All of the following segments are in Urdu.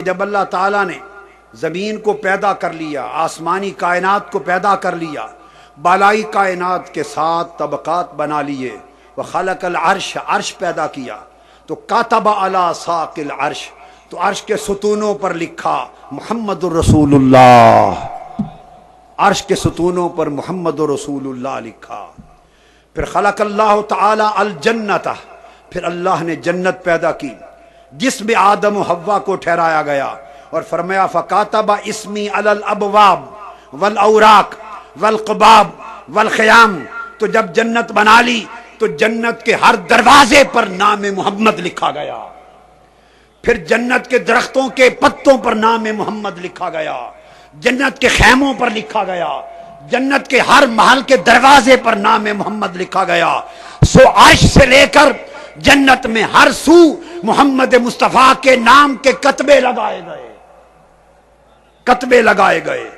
جب اللہ تعالیٰ نے زمین کو پیدا کر لیا، آسمانی کائنات کو پیدا کر لیا، بالائی کائنات کے ساتھ طبقات بنا لیے، وخلق العرش، عرش پیدا کیا، تو کاتب علی ساق العرش، تو عرش کے ستونوں پر لکھا محمد الرسول اللہ، عرش کے ستونوں پر محمد الرسول اللہ لکھا۔ پھر خلق اللہ تعالی الجنت، پھر اللہ نے جنت پیدا کی جس میں آدم و حوا کو ٹھہرایا گیا، اور فرمایا فکاتب اسمی علی الابواب والاوراق والقباب والخیام، تو جب جنت بنا لی تو جنت کے ہر دروازے پر نام محمد لکھا گیا، پھر جنت کے درختوں کے پتوں پر نام محمد لکھا گیا، جنت کے خیموں پر لکھا گیا، جنت کے ہر محل کے دروازے پر نام محمد لکھا گیا۔ سو عرش سے لے کر جنت میں ہر سو محمد مصطفیٰ کے نام کے کتبے لگائے گئے، کتبے لگائے گئے۔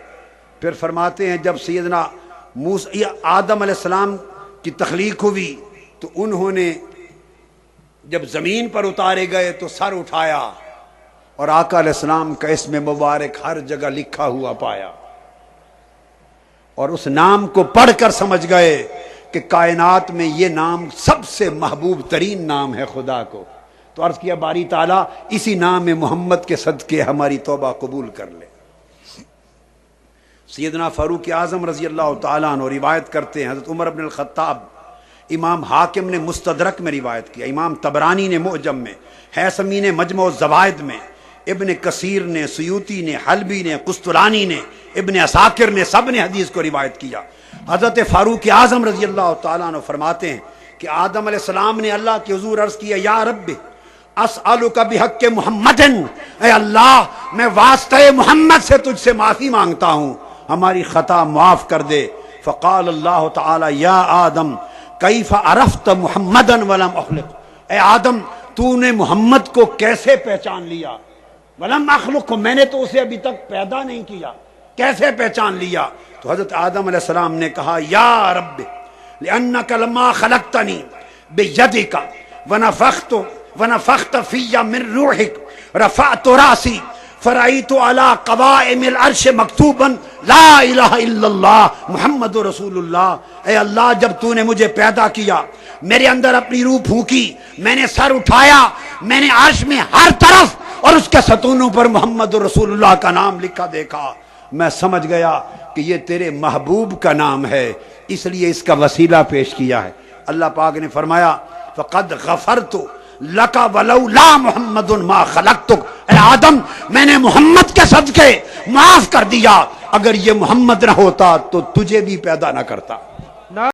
پھر فرماتے ہیں جب سیدنا آدم علیہ السلام کی تخلیق ہوئی تو انہوں نے جب زمین پر اتارے گئے تو سر اٹھایا اور آقا علیہ السلام کا اسم مبارک ہر جگہ لکھا ہوا پایا، اور اس نام کو پڑھ کر سمجھ گئے کہ کائنات میں یہ نام سب سے محبوب ترین نام ہے خدا کو۔ تو عرض کیا باری تعالیٰ اسی نام محمد کے صدقے ہماری توبہ قبول کر لے۔ سیدنا فاروق اعظم رضی اللہ تعالیٰ عنہ روایت کرتے ہیں، حضرت عمر بن الخطاب، امام حاکم نے مستدرک میں روایت کیا، امام طبرانی نے معجم میں، حیثمی نے مجمع الزوائد میں، ابن کثیر نے، سیوطی نے، حلبی نے، قسطلانی نے، ابن عساکر نے، سب نے حدیث کو روایت کیا۔ حضرت فاروق اعظم رضی اللہ تعالیٰ عنہ فرماتے ہیں کہ آدم علیہ السلام نے اللہ کے حضور عرض کیا یا رب اسألک بحق محمد، اے اللہ میں واسطہ محمد سے تجھ سے معافی مانگتا ہوں، ہماری خطا معاف کر دے۔ فقال اللہ تعالی یا آدم کیف عرفت محمدا ولم اخلق، اے آدم تو نے محمد کو کیسے پہچان لیا؟ ولم اخلق، میں نے تو اسے ابھی تک پیدا نہیں کیا، کیسے پہچان لیا؟ تو حضرت آدم علیہ السلام نے کہا یا رب لأنک لما خلقتنی بیدک ونفخت فی من روحک رفعت راسی فرأیت علی قوائم العرش مکتوبا لا الہ الا اللہ محمد رسول اللہ۔ اے اللہ جب تو نے مجھے پیدا کیا، میرے اندر اپنی روح پھونکی، میں نے سر اٹھایا، میں نے عرش میں ہر طرف اور اس کے ستونوں پر محمد رسول اللہ کا نام لکھا دیکھا، میں سمجھ گیا کہ یہ تیرے محبوب کا نام ہے، اس لیے اس کا وسیلہ پیش کیا ہے۔ اللہ پاک نے فرمایا فقد غفرت لک ولولا محمد ما خلقتک، اے آدم میں نے محمد کے صدقے معاف کر دیا، اگر یہ محمد نہ ہوتا تو تجھے بھی پیدا نہ کرتا۔